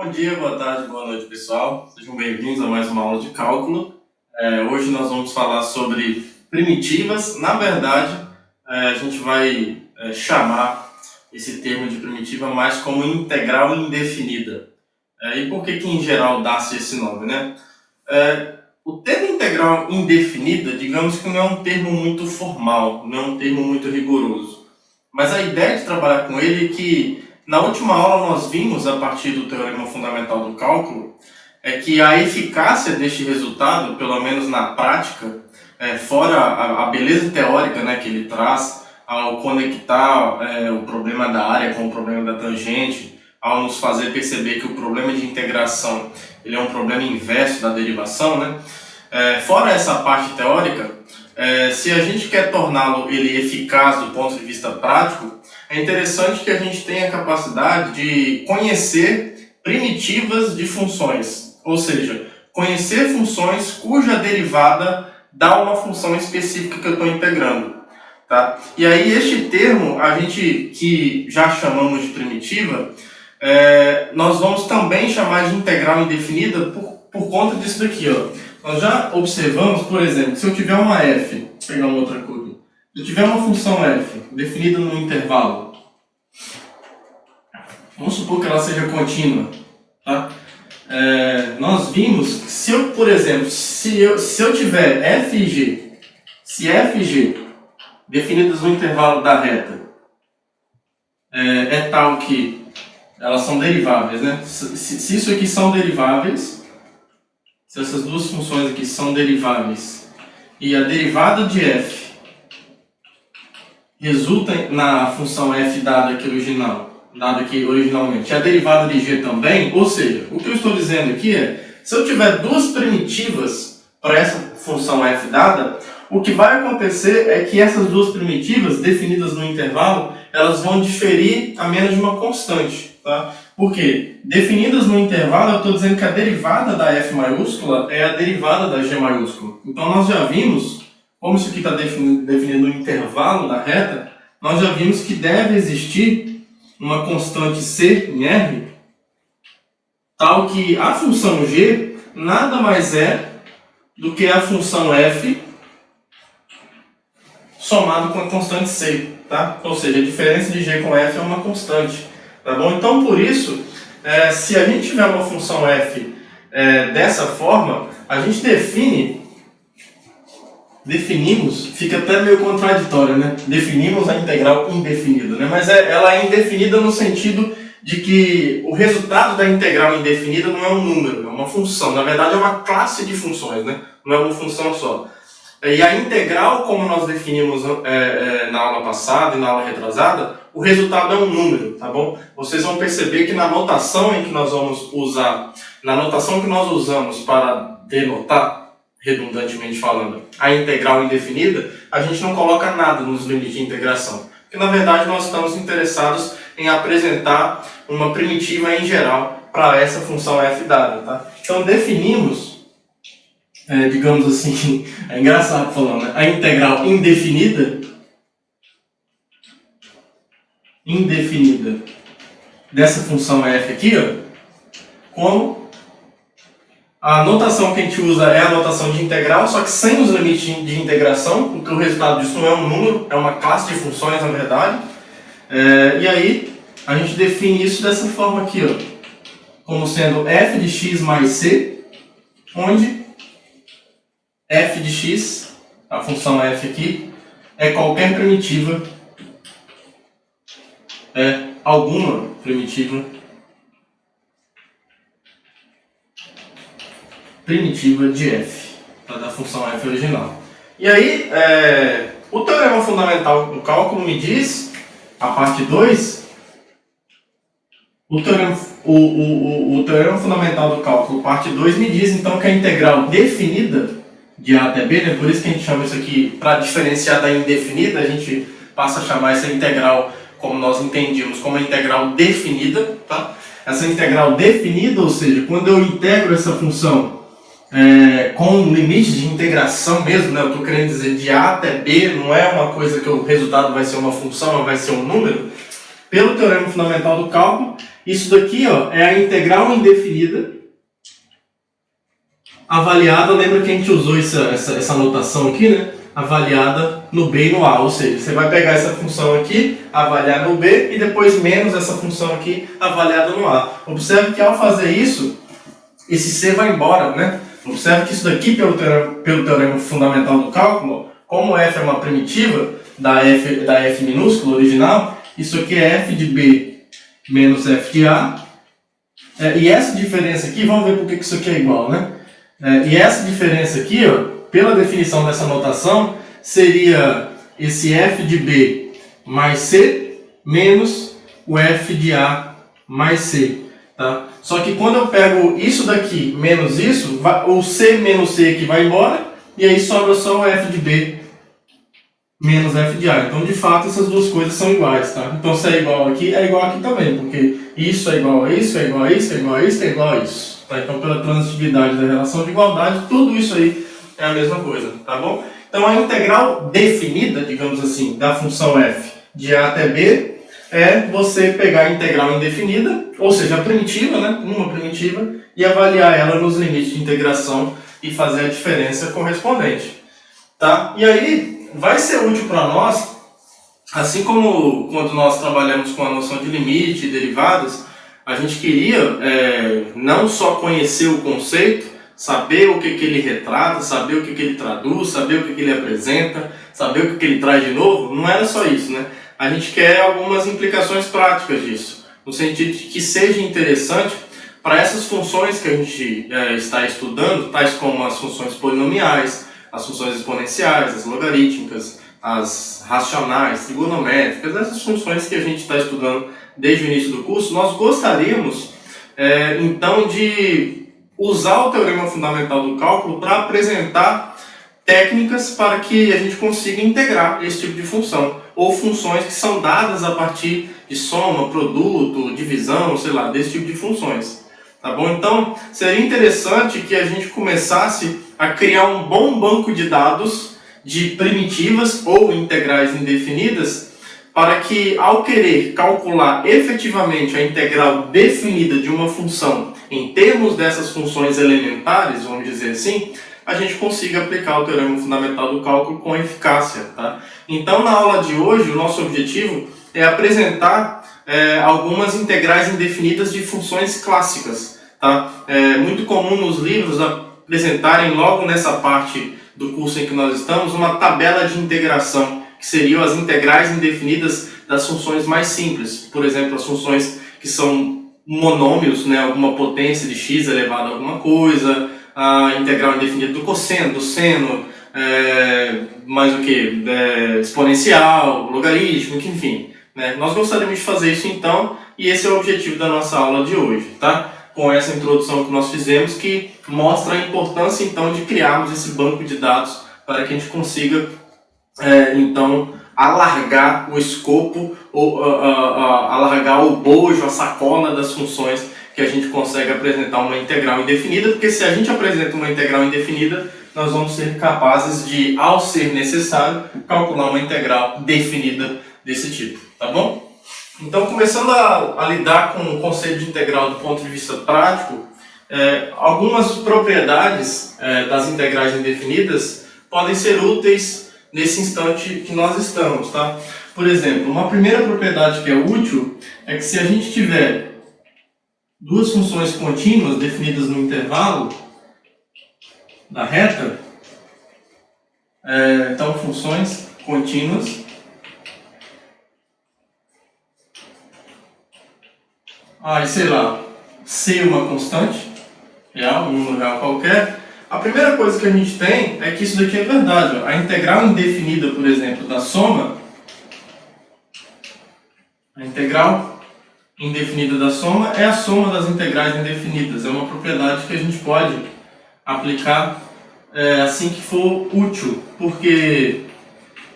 Bom dia, boa tarde, boa noite, pessoal. Sejam bem-vindos a mais uma aula de cálculo. Hoje nós vamos falar sobre primitivas. Na verdade, a gente vai chamar esse termo de primitiva mais como integral indefinida. E por que em geral dá-se esse nome, né? O termo integral indefinida, digamos que não é um termo muito formal, não é um termo muito rigoroso. Mas a ideia de trabalhar com ele é que na última aula nós vimos, a partir do teorema fundamental do cálculo, que a eficácia deste resultado, pelo menos na prática, fora a beleza teórica, né, que ele traz ao conectar o problema da área com o problema da tangente, ao nos fazer perceber que o problema de integração ele é um problema inverso da derivação, né? Fora essa parte teórica, se a gente quer torná-lo ele eficaz do ponto de vista prático, é interessante que a gente tenha a capacidade de conhecer primitivas de funções, ou seja, conhecer funções cuja derivada dá uma função específica que eu estou integrando. Tá? E aí este termo, a gente que já chamamos de primitiva, nós vamos também chamar de integral indefinida por conta disso daqui. Ó. Nós já observamos, por exemplo, se eu tiver uma f, vou pegar uma outra cor aqui. Se eu tiver uma função f definida no intervalo, vamos supor que ela seja contínua, tá? Nós vimos que se eu, por exemplo, se eu tiver f e g, se f e g definidas no intervalo da reta é tal que elas são deriváveis, né? Se isso aqui são deriváveis, se essas duas funções aqui são deriváveis e a derivada de f resulta na função f dada aqui originalmente, a derivada de g também, ou seja, o que eu estou dizendo aqui se eu tiver duas primitivas para essa função f dada, o que vai acontecer é que essas duas primitivas definidas no intervalo, elas vão diferir a menos de uma constante, tá? Por quê? Definidas no intervalo, eu estou dizendo que a derivada da f maiúscula é a derivada da g maiúscula. Então nós já vimos, como isso aqui está definido no intervalo da reta, nós já vimos que deve existir uma constante c em R, tal que a função g nada mais é do que a função f somado com a constante c, tá? Ou seja, a diferença de g com f é uma constante, tá bom? Então, por isso, se a gente tiver uma função f dessa forma, a gente definimos, fica até meio contraditório, né? Definimos a integral indefinida, né? Mas ela é indefinida no sentido de que o resultado da integral indefinida não é um número, é uma função. Na verdade, é uma classe de funções, né? Não é uma função só. E a integral, como nós definimos na aula passada e na aula retrasada, o resultado é um número, tá bom? Vocês vão perceber que na notação em que nós vamos usar, na notação que nós usamos para denotar, redundantemente falando, a integral indefinida, a gente não coloca nada nos limites de integração. Porque na verdade nós estamos interessados em apresentar uma primitiva em geral para essa função f dada, tá? Então definimos, digamos assim, é engraçado falando, né? A integral indefinida dessa função f aqui, ó, como a notação que a gente usa é a notação de integral, só que sem os limites de integração, porque o resultado disso não é um número, é uma classe de funções, na verdade. E aí, a gente define isso dessa forma aqui, ó, como sendo f de x mais c, onde f de x, a função f aqui, é qualquer primitiva, alguma primitiva de f, da função f original. E aí, o teorema fundamental do cálculo me diz, a parte 2, o teorema fundamental do cálculo, parte 2, me diz então que a integral definida de a até b, né, por isso que a gente chama isso aqui, para diferenciar da indefinida, a gente passa a chamar essa integral, como nós entendíamos, como a integral definida, tá? Essa integral definida, ou seja, quando eu integro essa função com limite de integração mesmo, né? Eu estou querendo dizer de A até B, não é uma coisa que o resultado vai ser uma função, vai ser um número. Pelo teorema fundamental do cálculo, Isso daqui, ó, é a integral indefinida avaliada, lembra que a gente usou essa notação aqui, né? Avaliada no B e no A, ou seja, você vai pegar essa função aqui, avaliar no B, e depois menos essa função aqui, avaliada no A. Observe que ao fazer isso, esse C vai embora, né? Observe que isso daqui, pelo teorema fundamental do cálculo, como f é uma primitiva da f minúscula original, isso aqui é f de B menos f de A. E essa diferença aqui, vamos ver por que isso aqui é igual, né? E essa diferença aqui, ó, pela definição dessa notação, seria esse f de B mais C menos o f de A mais C. Tá? Só que quando eu pego isso daqui menos isso, o C menos C aqui vai embora, e aí sobra só o f de B menos f de A. Então, de fato, essas duas coisas são iguais. Tá? Então, se é igual aqui também, porque isso é igual a isso, é igual a isso, é igual a isso, é igual a isso. Tá? Então, pela transitividade da relação de igualdade, tudo isso aí é a mesma coisa. Tá bom? Então, a integral definida, digamos assim, da função f de A até B, é você pegar a integral indefinida, ou seja, a primitiva, né, uma primitiva, e avaliar ela nos limites de integração e fazer a diferença correspondente. Tá? E aí, vai ser útil para nós, assim como quando nós trabalhamos com a noção de limite e derivadas, a gente queria não só conhecer o conceito, saber o que ele retrata, saber o que ele traduz, saber o que ele apresenta, saber o que ele traz de novo, não era só isso, né? A gente quer algumas implicações práticas disso, no sentido de que seja interessante para essas funções que a gente está estudando, tais como as funções polinomiais, as funções exponenciais, as logarítmicas, as racionais, trigonométricas, essas funções que a gente está estudando desde o início do curso. Nós gostaríamos, então, de usar o teorema fundamental do cálculo para apresentar técnicas para que a gente consiga integrar esse tipo de função, ou funções que são dadas a partir de soma, produto, divisão, sei lá, desse tipo de funções. Tá bom? Então, seria interessante que a gente começasse a criar um bom banco de dados de primitivas ou integrais indefinidas, para que, ao querer calcular efetivamente a integral definida de uma função em termos dessas funções elementares, vamos dizer assim, a gente consiga aplicar o teorema fundamental do cálculo com eficácia. Tá? Então, na aula de hoje, o nosso objetivo é apresentar algumas integrais indefinidas de funções clássicas. Tá? É muito comum nos livros apresentarem logo nessa parte do curso em que nós estamos uma tabela de integração, que seriam as integrais indefinidas das funções mais simples. Por exemplo, as funções que são monômios, né, alguma potência de x elevado a alguma coisa, a integral indefinida do cosseno, do seno, mais o que? Exponencial, logarítmico, enfim. Né? Nós gostaríamos de fazer isso então, e esse é o objetivo da nossa aula de hoje, tá? Com essa introdução que nós fizemos, que mostra a importância então de criarmos esse banco de dados para que a gente consiga então alargar o escopo, ou alargar o bojo, a sacola das funções que a gente consegue apresentar uma integral indefinida, porque se a gente apresenta uma integral indefinida, nós vamos ser capazes de, ao ser necessário, calcular uma integral definida desse tipo, tá bom? Então, começando a lidar com o conceito de integral do ponto de vista prático, algumas propriedades das integrais indefinidas podem ser úteis nesse instante que nós estamos, tá? Por exemplo, uma primeira propriedade que é útil é que se a gente tiver duas funções contínuas definidas no intervalo da reta, então funções contínuas sei lá, C uma constante real, um número real qualquer, a primeira coisa que a gente tem é que isso daqui é verdade. Ó. A integral indefinida, por exemplo, da soma, a integral indefinida da soma é a soma das integrais indefinidas. É uma propriedade que a gente pode aplicar assim que for útil, porque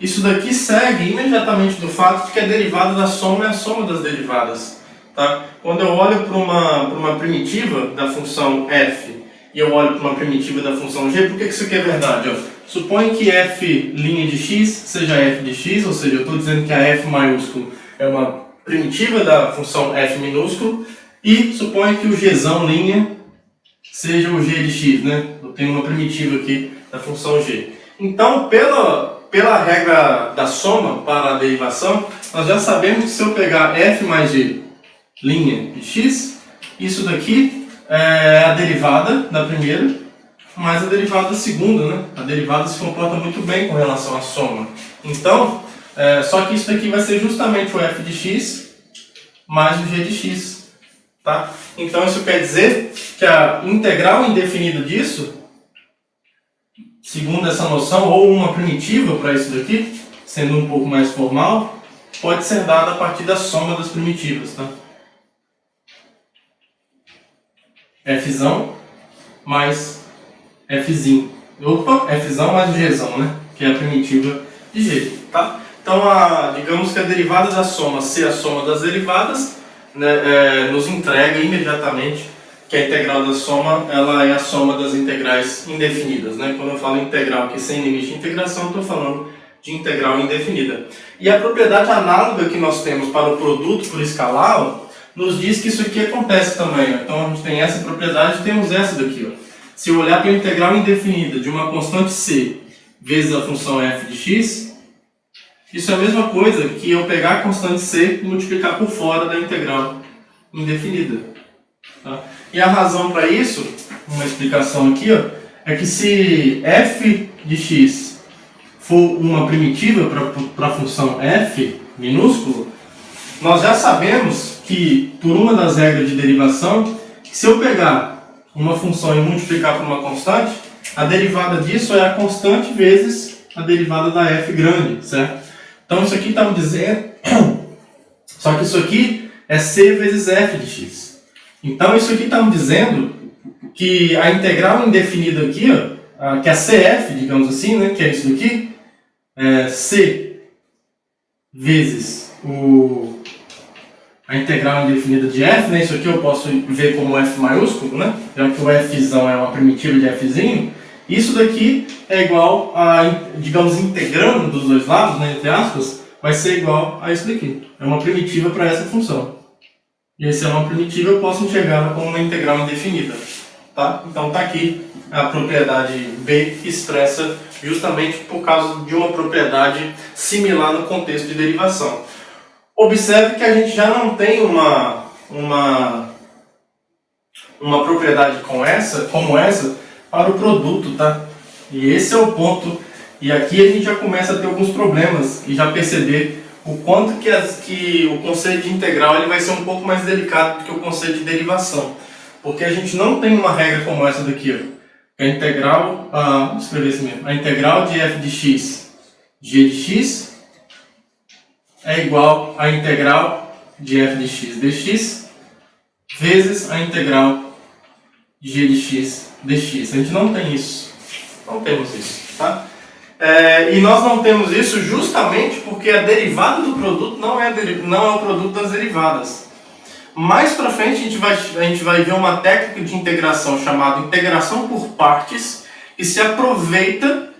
isso daqui segue imediatamente do fato de que a derivada da soma é a soma das derivadas. Tá? Quando eu olho para uma primitiva da função f e eu olho para uma primitiva da função g, por que isso aqui é verdade? Ó? Suponho que f' de x seja f de x, ou seja, eu estou dizendo que a f maiúsculo é uma primitiva da função f minúsculo, E suponha que o gzão linha seja o g de x, né? Eu tenho uma primitiva aqui da função g. Então, pela regra da soma para a derivação, nós já sabemos que se eu pegar f mais g linha de x, isso daqui é a derivada da primeira mais a derivada da segunda, né? A derivada se comporta muito bem com relação à soma. Então, só que isso daqui vai ser justamente o f de x mais o g de x. Tá? Então isso quer dizer que a integral indefinida disso, segundo essa noção, ou uma primitiva para isso daqui, sendo um pouco mais formal, pode ser dada a partir da soma das primitivas. Tá? Fzão mais Fzinho. Opa, Fzão mais o Gzão, né? Que é a primitiva de G. Tá? Então, digamos que a derivada da soma ser a soma das derivadas, né, nos entrega imediatamente que a integral da soma ela é a soma das integrais indefinidas. Né? Quando eu falo integral aqui sem limite de integração, estou falando de integral indefinida. E a propriedade análoga que nós temos para o produto por escalar nos diz que isso aqui acontece também. Ó. Então, a gente tem essa propriedade e temos essa daqui. Ó. Se eu olhar para a integral indefinida de uma constante c vezes a função f de x, isso é a mesma coisa que eu pegar a constante c e multiplicar por fora da integral indefinida. Tá? E a razão para isso, uma explicação aqui, ó, é que se f de x for uma primitiva para a função f minúsculo, nós já sabemos que, por uma das regras de derivação, se eu pegar uma função e multiplicar por uma constante, a derivada disso é a constante vezes a derivada da f grande, certo? Então isso aqui está me dizendo, só que isso aqui é c vezes f de x. Então isso aqui está me dizendo que a integral indefinida aqui, ó, que é a cf, digamos assim, né, que é isso aqui, é c vezes a integral indefinida de f, né, isso aqui eu posso ver como f maiúsculo, né, já que o fzão é uma primitiva de fzinho. Isso daqui é igual a, digamos, integrando dos dois lados, né, entre aspas, vai ser igual a isso daqui. É uma primitiva para essa função. E se é uma primitiva, eu posso enxergá-la como uma integral indefinida. Tá? Então está aqui a propriedade B expressa justamente por causa de uma propriedade similar no contexto de derivação. Observe que a gente já não tem uma propriedade como essa para o produto, tá? E esse é o ponto. E aqui a gente já começa a ter alguns problemas e já perceber o quanto que o conceito de integral ele vai ser um pouco mais delicado do que o conceito de derivação. Porque a gente não tem uma regra como essa daqui, ó. A integral, vou escrever assim mesmo. A integral de f de x, g de x, é igual à integral de f de x dx vezes a integral de g de x dx. A gente não tem isso. Não temos isso, tá? E nós não temos isso justamente porque a derivada do produto não é o produto das derivadas. Mais para frente a gente vai ver uma técnica de integração chamada integração por partes que se aproveita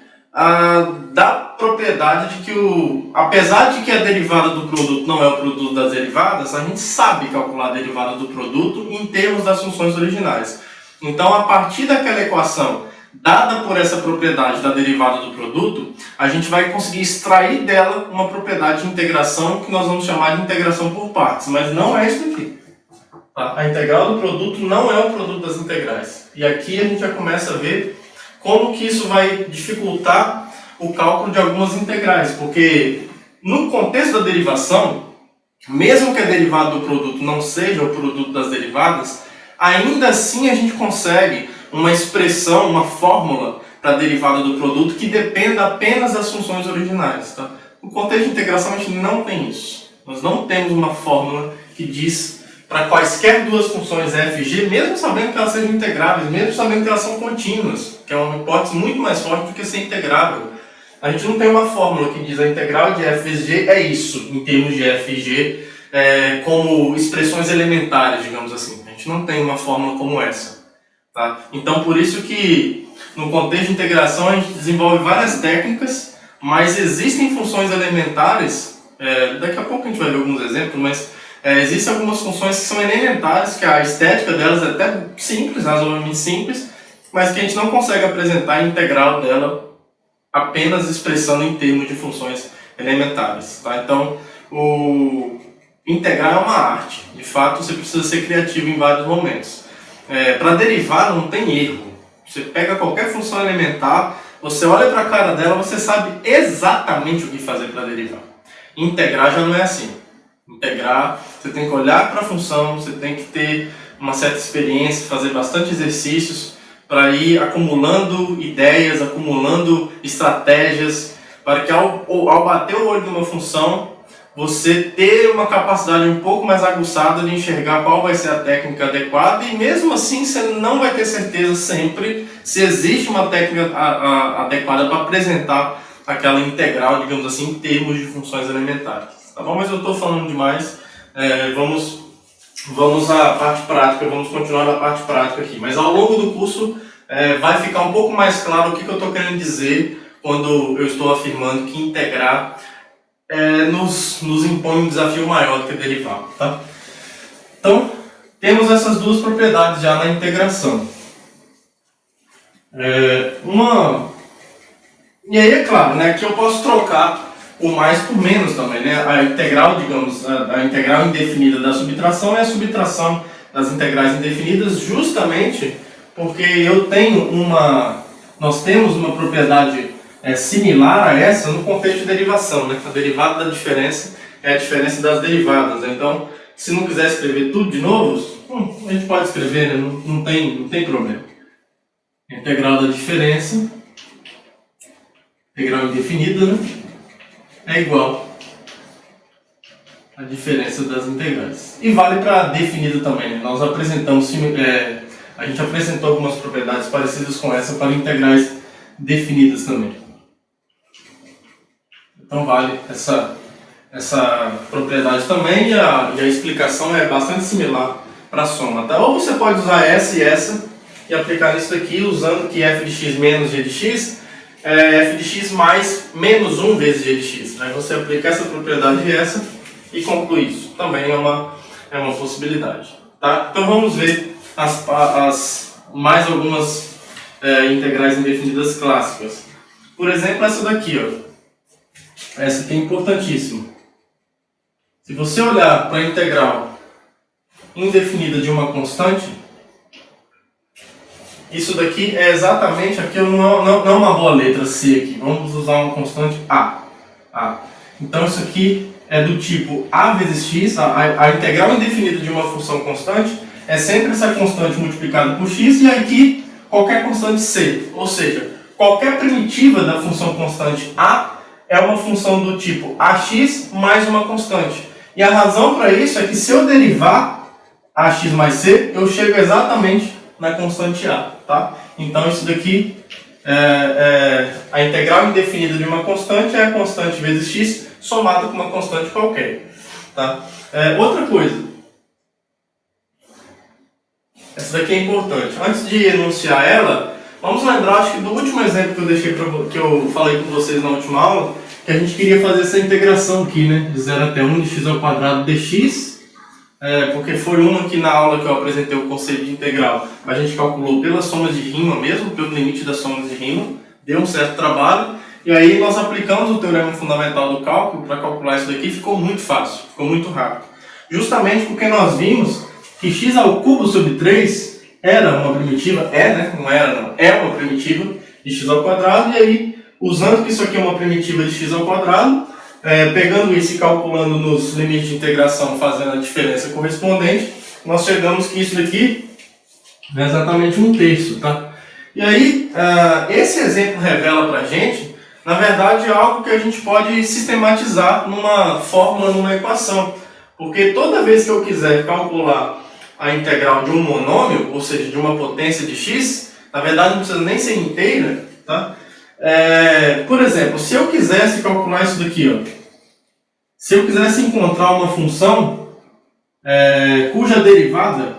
da propriedade de que apesar de que a derivada do produto não é o produto das derivadas, a gente sabe calcular a derivada do produto em termos das funções originais. Então, a partir daquela equação dada por essa propriedade da derivada do produto, a gente vai conseguir extrair dela uma propriedade de integração que nós vamos chamar de integração por partes, mas não é isso aqui. Tá? A integral do produto não é o produto das integrais. E aqui a gente já começa a ver como que isso vai dificultar o cálculo de algumas integrais, porque no contexto da derivação, mesmo que a derivada do produto não seja o produto das derivadas, ainda assim a gente consegue uma expressão, uma fórmula para a derivada do produto que dependa apenas das funções originais. Tá? No contexto de integração a gente não tem isso. Nós não temos uma fórmula que diz para quaisquer duas funções f e g, mesmo sabendo que elas sejam integráveis, mesmo sabendo que elas são contínuas, que é uma hipótese muito mais forte do que ser integrável. A gente não tem uma fórmula que diz a integral de f vezes g é isso, em termos de f e g, como expressões elementares, digamos assim. A gente não tem uma fórmula como essa. Tá? Então, por isso que no contexto de integração a gente desenvolve várias técnicas, mas existem funções elementares, daqui a pouco a gente vai ver alguns exemplos, mas Existem algumas funções que são elementares, que a estética delas é até simples, razoavelmente simples, mas que a gente não consegue apresentar a integral dela apenas expressando em termos de funções elementares. Tá? Então, o integrar é uma arte. De fato, você precisa ser criativo em vários momentos. Para derivar, não tem erro. Você pega qualquer função elementar, você olha para a cara dela, você sabe exatamente o que fazer para derivar. Integrar já não é assim. Integrar, você tem que olhar para a função, você tem que ter uma certa experiência, fazer bastante exercícios para ir acumulando ideias, acumulando estratégias, para que ao bater o olho numa função, você ter uma capacidade um pouco mais aguçada de enxergar qual vai ser a técnica adequada, e mesmo assim você não vai ter certeza sempre se existe uma técnica adequada para apresentar aquela integral, digamos assim, em termos de funções elementares. Tá bom? Mas eu estou falando demais, vamos à parte prática, vamos continuar na parte prática aqui. Mas ao longo do curso vai ficar um pouco mais claro o que eu estou querendo dizer quando eu estou afirmando que integrar nos impõe um desafio maior do que derivar. Tá? Então, temos essas duas propriedades já na integração. E aí é claro, né, que eu posso trocar o mais por menos também, né? A integral, digamos, a integral indefinida da subtração é a subtração das integrais indefinidas, justamente porque nós temos uma propriedade similar a essa no contexto de derivação, né? A derivada da diferença é a diferença das derivadas. Então, se não quiser escrever tudo de novo, a gente pode escrever, né? Não tem problema. Integral da diferença, integral indefinida, né? É igual à diferença das integrais. E vale para definida também, né? Nós apresentamos, a gente apresentou algumas propriedades parecidas com essa para integrais definidas também. Então vale essa propriedade também, e a explicação é bastante similar para a soma. Tá? Ou você pode usar essa e essa e aplicar nisso daqui usando que f de x menos g de x f de x mais menos 1 vezes g de x. Aí você aplica essa propriedade e essa e conclui isso. Também é uma possibilidade. Tá? Então vamos ver mais algumas integrais indefinidas clássicas. Por exemplo, essa daqui. Essa aqui é importantíssima. Se você olhar para a integral indefinida de uma constante, isso daqui é exatamente aqui, não é uma boa letra C aqui. Vamos usar uma constante A. Então isso aqui é do tipo A vezes x, a integral indefinida de uma função constante é sempre essa constante multiplicada por x, e aqui qualquer constante C. Ou seja, qualquer primitiva da função constante A é uma função do tipo ax mais uma constante. E a razão para isso é que se eu derivar ax mais c, eu chego exatamente na constante A. Tá? Então isso daqui, a integral indefinida de uma constante é a constante vezes x somada com uma constante qualquer. Tá? Outra coisa, essa daqui é importante. Antes de enunciar ela, vamos lembrar, acho que do último exemplo que eu falei com vocês na última aula, que a gente queria fazer essa integração aqui, né, de 0 até 1 de x ao quadrado dx, porque foi uma que na aula que eu apresentei o conceito de integral, a gente calculou pelas somas de rima mesmo, pelo limite das somas de rima, deu um certo trabalho, e aí nós aplicamos o teorema fundamental do cálculo para calcular isso daqui, ficou muito fácil, ficou muito rápido. Justamente porque nós vimos que x ao cubo sobre 3 era uma primitiva, é uma primitiva de x ao quadrado, e aí, usando que isso aqui é uma primitiva de x ao quadrado, pegando isso e calculando nos limites de integração, fazendo a diferença correspondente, nós chegamos que isso daqui é exatamente 1/3, tá? E aí, esse exemplo revela pra gente, na verdade, algo que a gente pode sistematizar numa fórmula, numa equação. Porque toda vez que eu quiser calcular a integral de um monômio, ou seja, de uma potência de x, na verdade não precisa nem ser inteira, tá? Por exemplo, se eu quisesse calcular isso daqui, se eu quisesse encontrar uma função cuja derivada,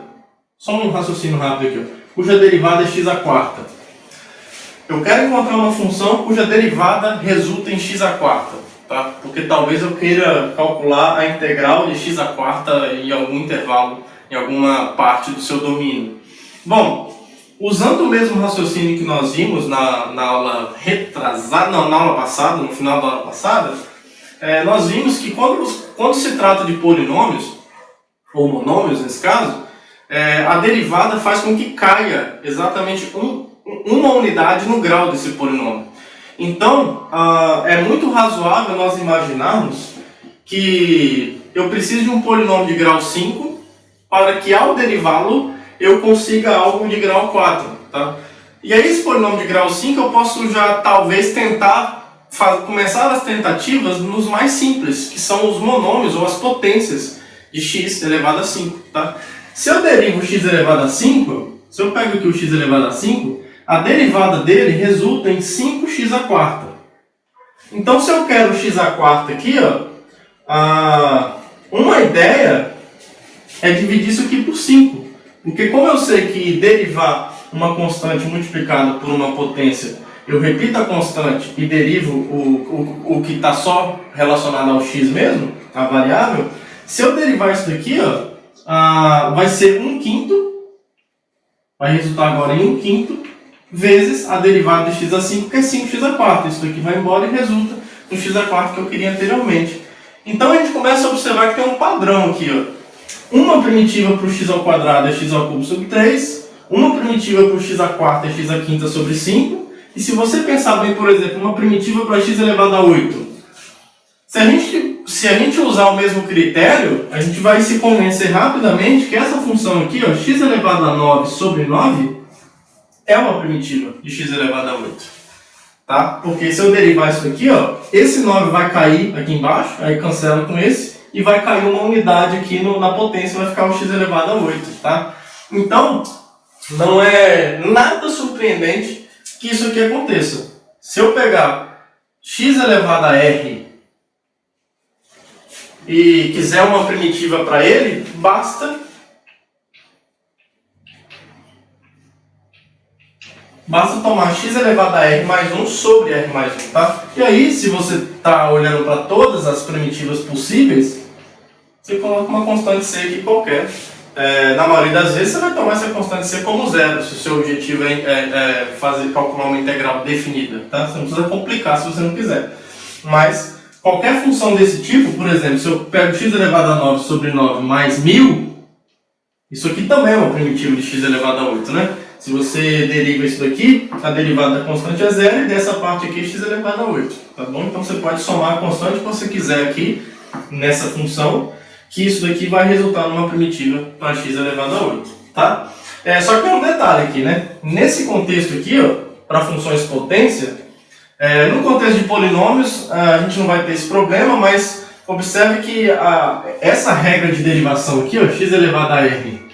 só um raciocínio rápido aqui, cuja derivada é x à quarta. Eu quero encontrar uma função cuja derivada resulta em x à quarta. tá? Porque talvez eu queira calcular a integral de x à quarta em algum intervalo, em alguma parte do seu domínio. Bom, usando o mesmo raciocínio que nós vimos na aula retrasada, não, na aula passada, no final da aula passada, nós vimos que quando se trata de polinômios, ou monômios nesse caso, a derivada faz com que caia exatamente uma unidade no grau desse polinômio. Então, é muito razoável nós imaginarmos que eu preciso de um polinômio de grau 5 para que, ao derivá-lo, eu consiga algo de grau 4. Tá? E aí, esse polinômio de grau 5, eu posso já, talvez, tentar começar as tentativas nos mais simples, que são os monômios ou as potências de x elevado a 5. Tá? Se eu derivo x elevado a 5, se eu pego aqui o x elevado a 5, a derivada dele resulta em 5x à quarta. Então, se eu quero x à quarta aqui, uma ideia é dividir isso aqui por 5. Porque como eu sei que derivar uma constante multiplicada por uma potência, eu repito a constante e derivo o que está só relacionado ao x mesmo, a variável, se eu derivar isso daqui, vai ser 1/5, vai resultar agora em 1/5, vezes a derivada de x a 5, que é 5x à quarta. Isso daqui vai embora e resulta no x à quarta que eu queria anteriormente. Então a gente começa a observar que tem um padrão aqui. Uma primitiva para o x ao quadrado é x ao cubo sobre 3, uma primitiva para o x à quarta é x à quinta sobre 5, e se você pensar bem, por exemplo, uma primitiva para x elevado a 8, se a gente usar o mesmo critério, a gente vai se convencer rapidamente que essa função aqui, x elevado a 9 sobre 9, é uma primitiva de x elevado a 8. Tá? Porque se eu derivar isso aqui, esse 9 vai cair aqui embaixo, aí cancela com esse, e vai cair uma unidade aqui na potência, vai ficar o x elevado a 8. Tá? Então, não é nada surpreendente que isso aqui aconteça. Se eu pegar x elevado a r e quiser uma primitiva para ele, basta tomar x elevado a r mais 1 sobre r mais 1, tá? E aí, se você está olhando para todas as primitivas possíveis, você coloca uma constante c aqui qualquer. Na maioria das vezes, você vai tomar essa constante c como zero, se o seu objetivo é calcular uma integral definida, tá? Você não precisa complicar se você não quiser. Mas, qualquer função desse tipo, por exemplo, se eu pego x elevado a 9 sobre 9 mais 1000, isso aqui também é uma primitiva de x elevado a 8, né? Se você deriva isso daqui, a derivada da constante é zero e dessa parte aqui é x elevado a 8. Tá bom? Então você pode somar a constante que você quiser aqui nessa função, que isso daqui vai resultar numa primitiva para x elevado a 8. Tá? Só que tem um detalhe aqui, né? Nesse contexto aqui, para funções potência, no contexto de polinômios, a gente não vai ter esse problema, mas observe que essa regra de derivação aqui, x elevado a r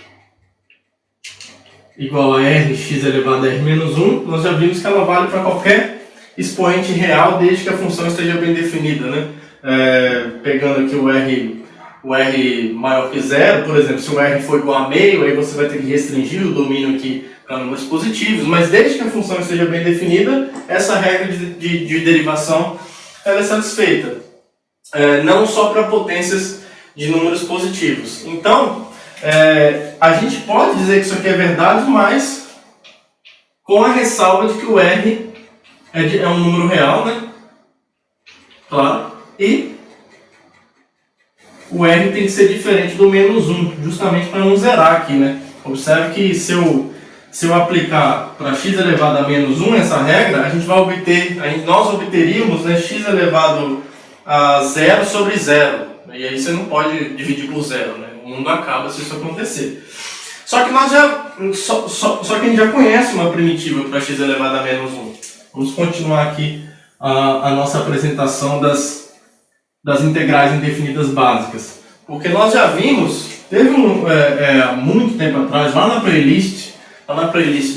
igual a r x elevado a r menos 1, nós já vimos que ela vale para qualquer expoente real, desde que a função esteja bem definida, né? Pegando aqui o r maior que zero, por exemplo, se o r for igual a meio, aí você vai ter que restringir o domínio aqui para números positivos, mas desde que a função esteja bem definida, essa regra de derivação ela é satisfeita. Não só para potências de números positivos. Então, a gente pode dizer que isso aqui é verdade, mas com a ressalva de que o r é um número real, né? Claro. E o r tem que ser diferente do menos 1, justamente para não zerar aqui, né? Observe que se eu aplicar para x elevado a menos 1 essa regra, a gente vai obter, nós obteríamos, né, x elevado a 0 sobre 0. E aí você não pode dividir por 0, né? O mundo acaba se isso acontecer. Só que a gente já conhece uma primitiva para x elevado a menos 1. Vamos continuar aqui a nossa apresentação das integrais indefinidas básicas. Porque nós já vimos, teve muito tempo atrás, lá na playlist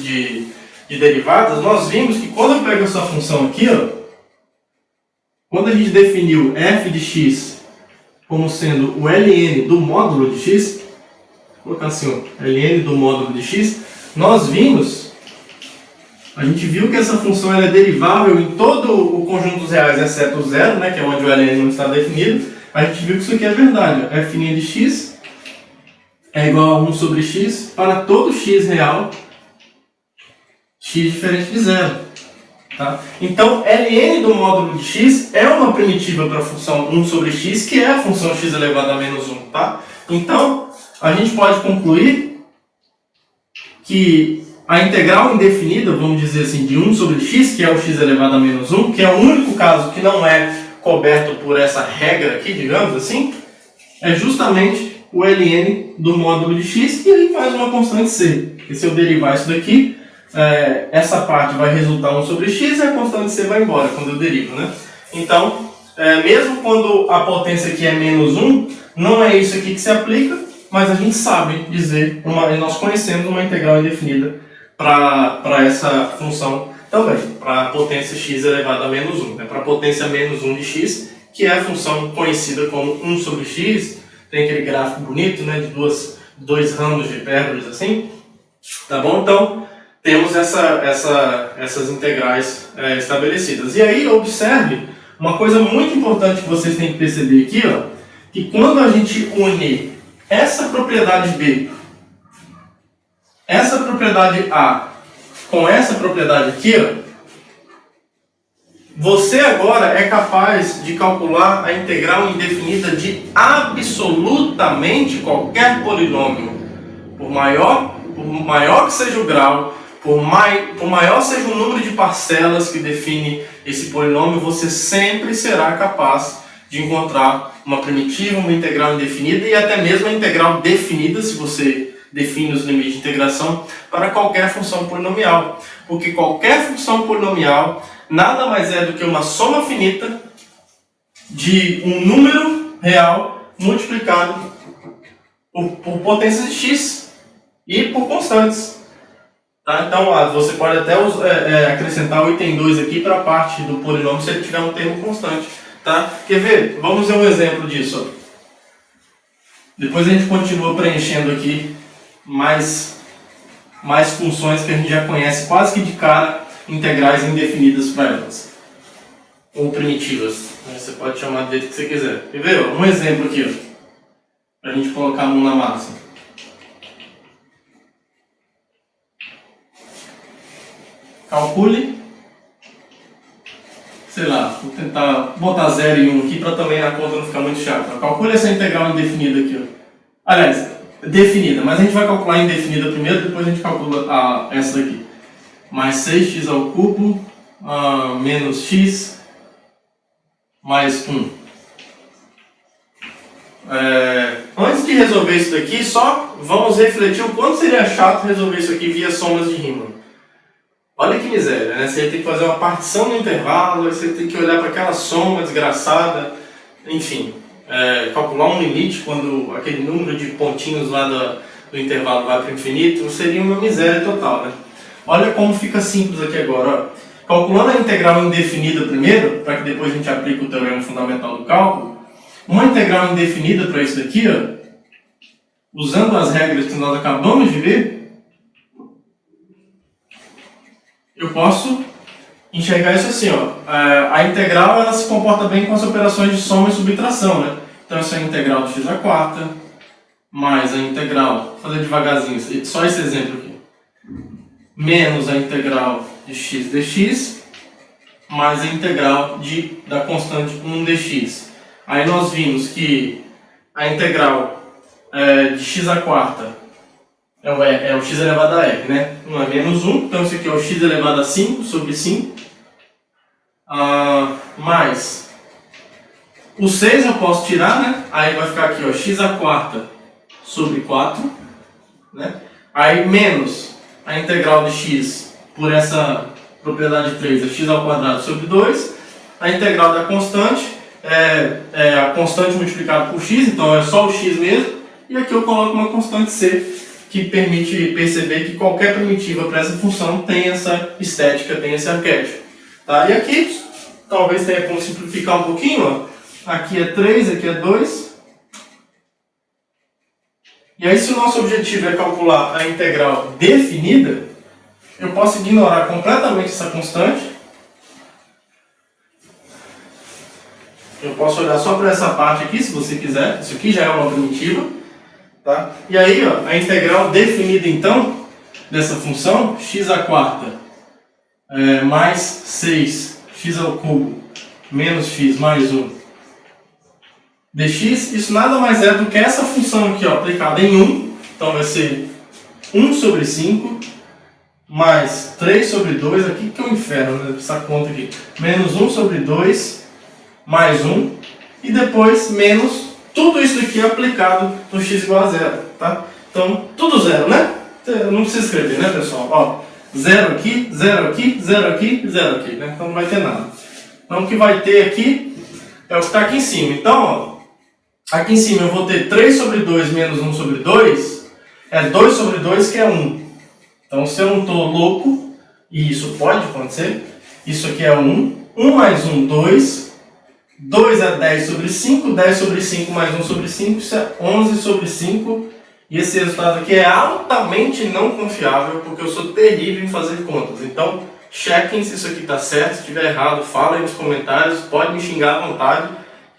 de derivadas, nós vimos que quando eu pego essa função aqui, quando a gente definiu f de x como sendo o ln do módulo de x, vou colocar assim, ln do módulo de x, nós vimos A gente viu que essa função ela é derivável em todo o conjunto dos reais, exceto o zero, né, que é onde o ln não está definido. A gente viu que isso aqui é verdade. F' de x é igual a 1 sobre x para todo x real, x diferente de zero. Tá? Então, ln do módulo de x é uma primitiva para a função 1 sobre x, que é a função x elevado a menos 1. Tá? Então, a gente pode concluir que a integral indefinida, vamos dizer assim, de 1 sobre x, que é o x elevado a menos 1, que é o único caso que não é coberto por essa regra aqui, digamos assim, é justamente o ln do módulo de x, e aí faz uma constante c. E se eu derivar isso daqui, essa parte vai resultar 1 sobre x e a constante c vai embora quando eu derivo, né? Então, mesmo quando a potência aqui é menos 1, não é isso aqui que se aplica, mas a gente sabe dizer, nós conhecemos uma integral indefinida para essa função também, para a potência x elevada a menos 1, né? Para a potência menos 1 de x, que é a função conhecida como 1 sobre x, tem aquele gráfico bonito, né, de dois ramos de hipérboles assim, tá bom? Então, temos essas integrais estabelecidas. E aí, observe uma coisa muito importante que vocês têm que perceber aqui, ó, que quando a gente une essa propriedade B, essa propriedade A, com essa propriedade aqui, ó, você agora é capaz de calcular a integral indefinida de absolutamente qualquer polinômio. Por maior que seja o grau, por maior seja o número de parcelas que define esse polinômio, você sempre será capaz de encontrar uma primitiva, uma integral indefinida e até mesmo a integral definida, se você define os limites de integração, para qualquer função polinomial. Porque qualquer função polinomial nada mais é do que uma soma finita de um número real multiplicado por potências de x e por constantes. Tá? Então, você pode até acrescentar o item 2 aqui para a parte do polinômio se ele tiver um termo constante. Tá? Quer ver? Vamos ver um exemplo disso. Ó. Depois a gente continua preenchendo aqui mais funções que a gente já conhece quase que de cara, integrais indefinidas para elas. Ou primitivas. Você pode chamar do jeito que você quiser. Quer ver? Ó? Um exemplo aqui. Para a gente colocar a mão na massa. Calcule. Sei lá, vou tentar botar 0 e 1 aqui para também a conta não ficar muito chata. Calcule essa integral indefinida aqui. Ó. Aliás, definida, mas a gente vai calcular a indefinida primeiro, depois a gente calcula essa daqui. Mais 6x ao cubo, menos x, mais 1. Antes de resolver isso daqui, só vamos refletir o quanto seria chato resolver isso aqui via somas de Riemann. Olha que miséria, né? Você tem que fazer uma partição no intervalo, você tem que olhar para aquela soma desgraçada, enfim, calcular um limite quando aquele número de pontinhos lá do intervalo vai para o infinito, seria uma miséria total, né? Olha como fica simples aqui agora. Ó. Calculando a integral indefinida primeiro, para que depois a gente aplique o teorema fundamental do cálculo, uma integral indefinida para isso daqui, ó, usando as regras que nós acabamos de ver, eu posso enxergar isso assim, ó. A integral ela se comporta bem com as operações de soma e subtração, né? Então isso é a integral de x à quarta, mais a integral, vou fazer devagarzinho, só esse exemplo aqui, menos a integral de x dx, mais a integral da constante 1 dx. Aí nós vimos que a integral de x à quarta é o x elevado a r, né? 1 é menos 1, então isso aqui é o x elevado a 5 sobre 5. Mais o 6 eu posso tirar, né? Aí vai ficar aqui, ó, x à quarta sobre 4. Né? Aí menos a integral de x por essa propriedade 3 é x ao quadrado sobre 2. A integral da constante é a constante multiplicada por x, então é só o x mesmo. E aqui eu coloco uma constante c, que permite perceber que qualquer primitiva para essa função tem essa estética, tem esse arquétipo. Tá? E aqui, talvez tenha como simplificar um pouquinho. Ó. Aqui é 3, aqui é 2. E aí, se o nosso objetivo é calcular a integral definida, eu posso ignorar completamente essa constante. Eu posso olhar só para essa parte aqui, se você quiser. Isso aqui já é uma primitiva. Tá? E aí, ó, a integral definida, então, dessa função, x à quarta mais 6, x ao cubo, menos x mais 1, dx, isso nada mais é do que essa função aqui, ó, aplicada em 1. Então vai ser 1 sobre 5, mais 3 sobre 2, aqui que é o inferno, né? Essa conta aqui. Menos 1 sobre 2, mais 1, e depois menos tudo isso daqui aplicado no x igual a 0, tá? Então, tudo zero, né? Não precisa escrever, né, pessoal? Ó, 0 aqui, 0 aqui, 0 aqui, 0 aqui, né? Então não vai ter nada. Então o que vai ter aqui é o que está aqui em cima. Então, ó, aqui em cima eu vou ter 3 sobre 2 menos 1 sobre 2, é 2 sobre 2 que é 1. Então, se eu não estou louco, e isso pode acontecer, isso aqui é 1, 1 mais 1, 2, 2 é 10 sobre 5, 10 sobre 5 mais 1 sobre 5, isso é 11 sobre 5, e esse resultado aqui é altamente não confiável, porque eu sou terrível em fazer contas. Então, chequem se isso aqui está certo, se estiver errado, falem nos comentários, pode me xingar à vontade,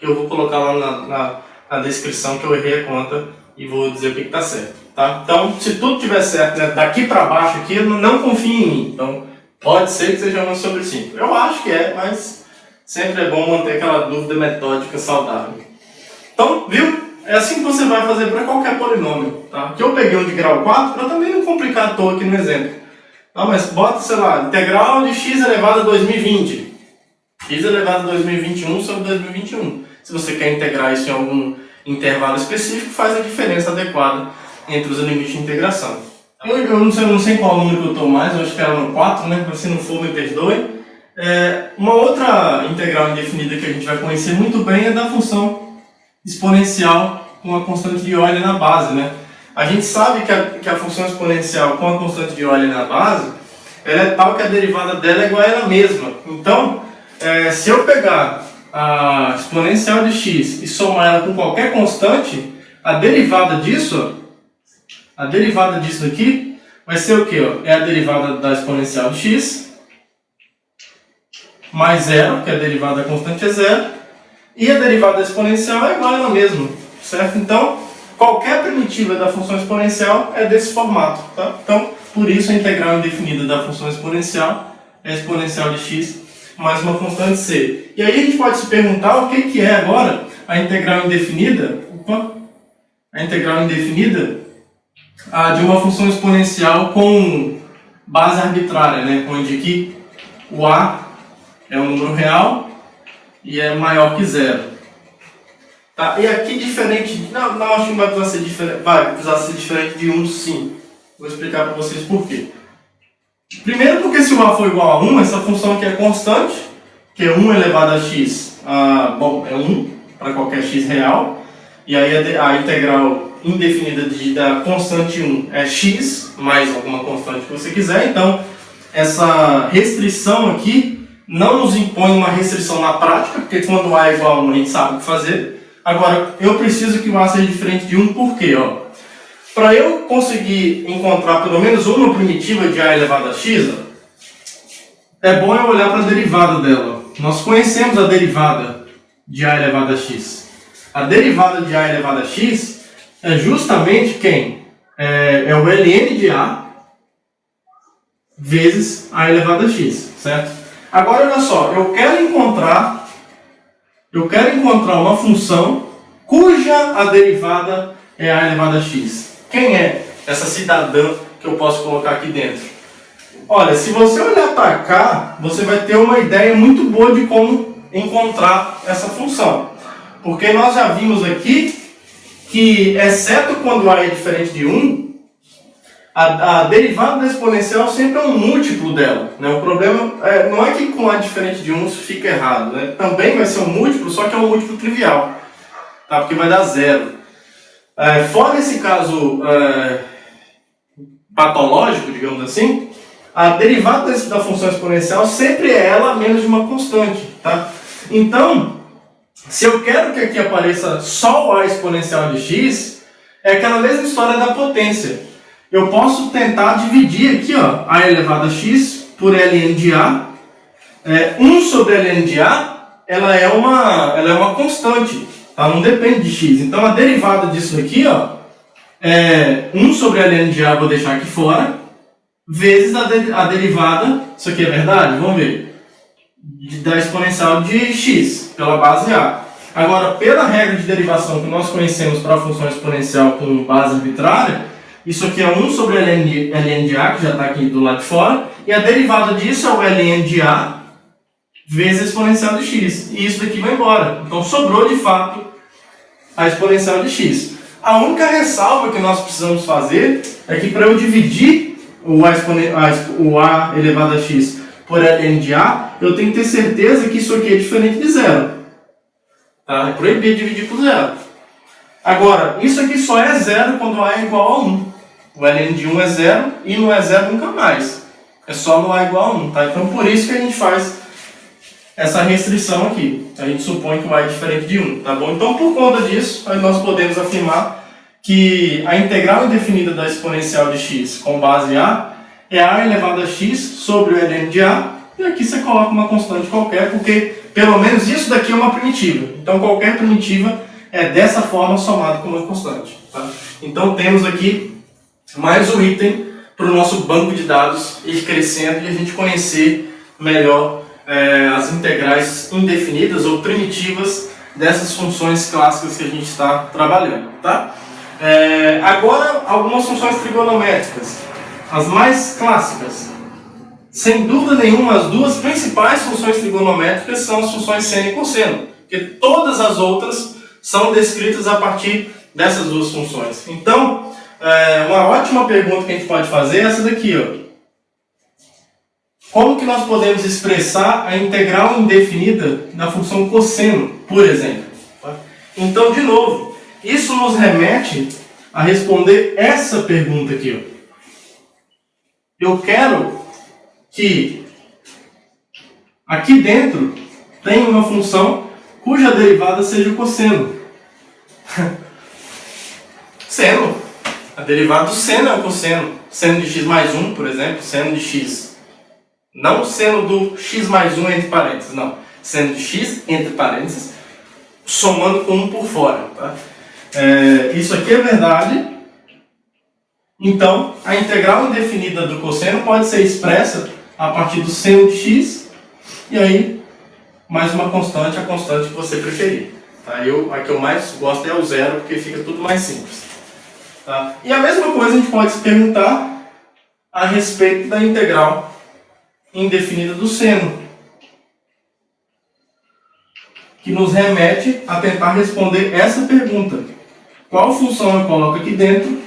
que eu vou colocar lá na descrição que eu errei a conta e vou dizer o que está certo. Tá? Então, se tudo estiver certo, né, daqui para baixo aqui, não confie em mim. Então, pode ser que seja 1 sobre 5. Eu acho que é, mas sempre é bom manter aquela dúvida metódica saudável. Então, viu? É assim que você vai fazer para qualquer polinômio. Tá? Que eu peguei um de grau 4, para também não complicar à toa aqui no exemplo. Tá? Mas bota, sei lá, integral de x elevado a 2020. X elevado a 2021 sobre 2021. Se você quer integrar isso em algum intervalo específico, faz a diferença adequada entre os limites de integração. Eu não sei qual número que eu estou mais, eu acho que era no 4, né? Se não for, me perdoe. Uma outra integral indefinida que a gente vai conhecer muito bem é da função exponencial com a constante de Euler na base, né? A gente sabe que a função exponencial com a constante de Euler na base, ela é tal que a derivada dela é igual a ela mesma. Então, se eu pegar a exponencial de x e somar ela com qualquer constante, a derivada disso aqui vai ser o quê? É a derivada da exponencial de x mais 0, que a derivada da constante é 0, e a derivada exponencial é igual a ela mesma, certo? Então, qualquer primitiva da função exponencial é desse formato, tá? Então, por isso a integral indefinida da função exponencial é a exponencial de x mais uma constante c. E aí a gente pode se perguntar o que é agora a integral indefinida, de uma função exponencial com base arbitrária, né? Onde aqui o a é um número real e é maior que 0. Tá? E aqui diferente, não acho que vai precisar ser diferente de 1 sim. Vou explicar para vocês por quê. Primeiro porque se o a for igual a 1, essa função aqui é constante, que é 1 elevado a x, é 1 para qualquer x real, e aí a integral indefinida da constante 1 é x, mais alguma constante que você quiser, então essa restrição aqui não nos impõe uma restrição na prática, porque quando a é igual a 1 a gente sabe o que fazer. Agora, eu preciso que o a seja diferente de 1, por quê? Para eu conseguir encontrar pelo menos uma primitiva de a elevado a x, é bom eu olhar para a derivada dela. Nós conhecemos a derivada de a elevado a x. A derivada de a elevado a x é justamente quem? É o ln de a vezes a elevado a x, certo? Agora, olha só, eu quero encontrar uma função cuja a derivada é a elevado a x. Quem é essa cidadã que eu posso colocar aqui dentro? Olha, se você olhar para cá, você vai ter uma ideia muito boa de como encontrar essa função. Porque nós já vimos aqui que, exceto quando a é diferente de 1, a derivada da exponencial sempre é um múltiplo dela, né? O problema não é que com a diferente de 1 isso fica errado, né? Também vai ser um múltiplo, só que é um múltiplo trivial, tá? Porque vai dar 0. Fora esse caso patológico, digamos assim, a derivada da função exponencial sempre é ela menos de uma constante, tá? Então, se eu quero que aqui apareça só o a exponencial de x, é aquela mesma história da potência. eu posso tentar dividir aqui, ó, a elevado a x por ln de a. 1 sobre ln de a, ela é uma constante, tá? Não depende de x. Então a derivada disso aqui, ó, 1 sobre ln de a, vou deixar aqui fora, vezes a derivada, isso aqui é verdade? Vamos ver. Da exponencial de x, pela base a. Agora, pela regra de derivação que nós conhecemos para a função exponencial com base arbitrária, isso aqui é 1 sobre ln de a, que já está aqui do lado de fora, e a derivada disso é o ln de a vezes a exponencial de x. E isso daqui vai embora. Então, sobrou, de fato, a exponencial de x. A única ressalva que nós precisamos fazer é que para eu dividir o a elevado a x por ln de a, eu tenho que ter certeza que isso aqui é diferente de zero. Tá? É proibido dividir por zero. Agora, isso aqui só é zero quando a é igual a 1. O ln de 1 é zero e não é zero nunca mais. É só no a igual a 1. Tá? Então, por isso que a gente faz essa restrição aqui. A gente supõe que o a é diferente de 1. Tá bom? Então, por conta disso, aí nós podemos afirmar que a integral indefinida da exponencial de x com base a é a elevado a x sobre o ln de a, e aqui você coloca uma constante qualquer, porque pelo menos isso daqui é uma primitiva. Então qualquer primitiva é dessa forma somada com uma constante. Tá? Então temos aqui mais um item para o nosso banco de dados ir crescendo e a gente conhecer melhor as integrais indefinidas ou primitivas dessas funções clássicas que a gente está trabalhando. Tá? Agora, algumas funções trigonométricas, as mais clássicas. Sem dúvida nenhuma, as duas principais funções trigonométricas são as funções seno e cosseno, porque todas as outras são descritas a partir dessas duas funções. Então, uma ótima pergunta que a gente pode fazer é essa daqui, ó. Como que nós podemos expressar a integral indefinida da função cosseno, por exemplo? Então, de novo, isso nos remete a responder essa pergunta aqui, ó. Eu quero que aqui dentro tenha uma função cuja derivada seja o cosseno. Seno. A derivada do seno é o cosseno. Seno de x mais 1, por exemplo, seno de x. Não seno do x mais 1 entre parênteses, não. Seno de x entre parênteses, somando com 1 por fora. Tá? Isso aqui é verdade. Então, a integral indefinida do cosseno pode ser expressa a partir do seno de x, e aí, mais uma constante, a constante que você preferir. Tá? A que eu mais gosto é o zero, porque fica tudo mais simples. Tá? E a mesma coisa a gente pode se perguntar a respeito da integral indefinida do seno, que nos remete a tentar responder essa pergunta. Qual função eu coloco aqui dentro,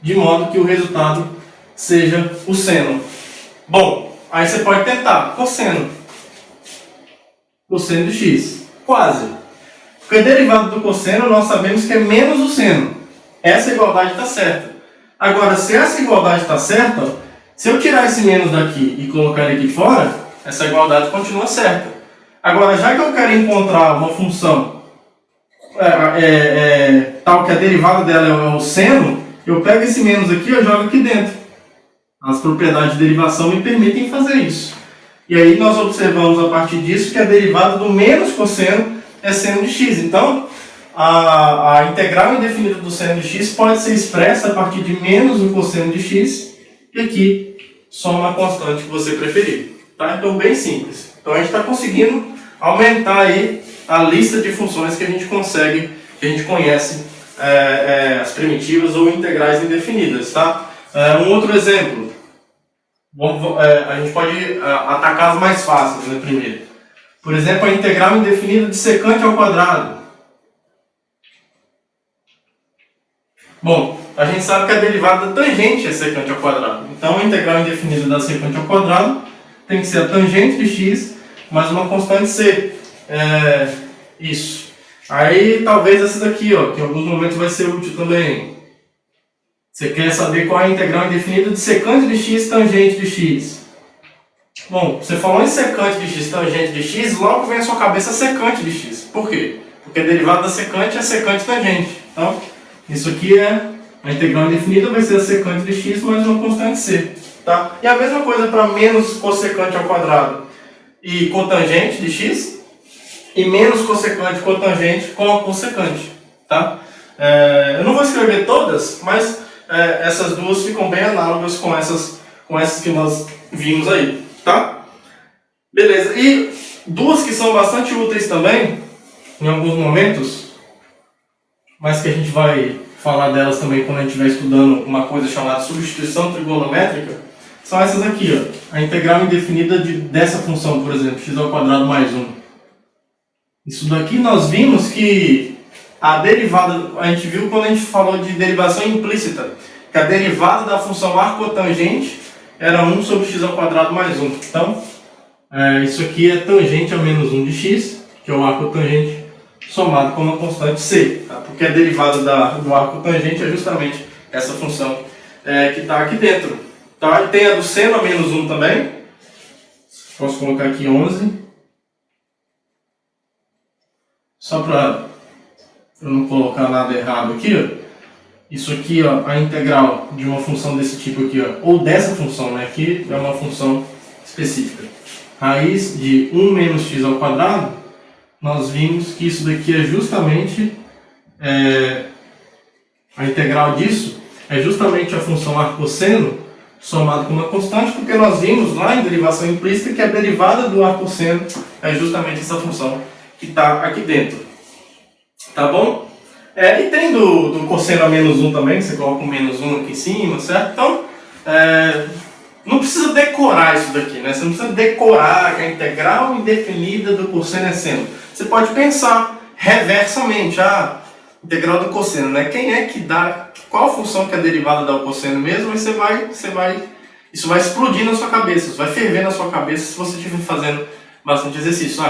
de modo que o resultado seja o seno? Bom, aí você pode tentar cosseno. Cosseno de x. Quase. Porque a derivada do cosseno nós sabemos que é menos o seno. Essa igualdade está certa. Agora, se essa igualdade está certa, se eu tirar esse menos daqui e colocar ele aqui fora, essa igualdade continua certa. Agora, já que eu quero encontrar uma função tal que a derivada dela é o seno, eu pego esse menos aqui e eu jogo aqui dentro. As propriedades de derivação me permitem fazer isso. E aí nós observamos a partir disso que a derivada do menos cosseno é seno de x. Então, a integral indefinida do seno de x pode ser expressa a partir de menos o cosseno de x, e aqui soma uma constante que você preferir. Tá? Então, bem simples. Então, a gente está conseguindo aumentar aí a lista de funções que a gente consegue, que a gente conhece, as primitivas ou integrais indefinidas. Tá? Um outro exemplo. A gente pode atacar as mais fáceis, né, primeiro. Por exemplo, a integral indefinida de secante ao quadrado. Bom, a gente sabe que a derivada da tangente é secante ao quadrado. Então, a integral indefinida da secante ao quadrado tem que ser a tangente de x mais uma constante c. Isso. Aí, talvez essa daqui, ó, que em alguns momentos vai ser útil também. Você quer saber qual é a integral indefinida de secante de x tangente de x. Bom, você falou em secante de x tangente de x, logo vem à sua cabeça secante de x. Por quê? Porque a derivada da secante é secante tangente. Então, isso aqui é A integral indefinida vai ser a secante de x mais uma constante c. Tá? E a mesma coisa para menos cossecante ao quadrado e cotangente de x, e menos cossecante cotangente com a cossecante. Tá? Eu não vou escrever todas, mas essas duas ficam bem análogas com essas que nós vimos aí. Tá? Beleza. E duas que são bastante úteis também, em alguns momentos, mas que a gente vai falar delas também quando a gente estiver estudando uma coisa chamada substituição trigonométrica, são essas aqui, ó. A integral indefinida dessa função, por exemplo, x ao quadrado mais 1. Isso daqui nós vimos que a derivada, a gente viu quando a gente falou de derivação implícita, que a derivada da função arcotangente era 1 sobre x ao quadrado mais 1. Então, isso aqui é tangente a menos 1 de x, que é o arcotangente, somado com uma constante c, tá? Porque a derivada do arcotangente é justamente essa função que está aqui dentro. Tá? E tem a do seno a menos 1 também. Posso colocar aqui 11. Só para eu não colocar nada errado aqui, ó. Isso aqui, ó, a integral de uma função desse tipo aqui, ó, ou dessa função, né? Aqui é uma função específica. Raiz de 1 menos x ao quadrado, nós vimos que isso daqui é justamente a integral disso é justamente a função arcosseno somado com uma constante, porque nós vimos lá em derivação implícita que a derivada do arcosseno é justamente essa função que está aqui dentro. Tá bom? E tem do cosseno a menos 1 também, você coloca um menos 1 aqui em cima, certo? Então, não precisa decorar isso daqui, né? Você não precisa decorar que a integral indefinida do cosseno é seno. Você pode pensar reversamente, integral do cosseno, né? Quem é que dá, qual função que é a derivada dá o cosseno mesmo, e isso vai explodir na sua cabeça, isso vai ferver na sua cabeça se você estiver fazendo bastante exercício.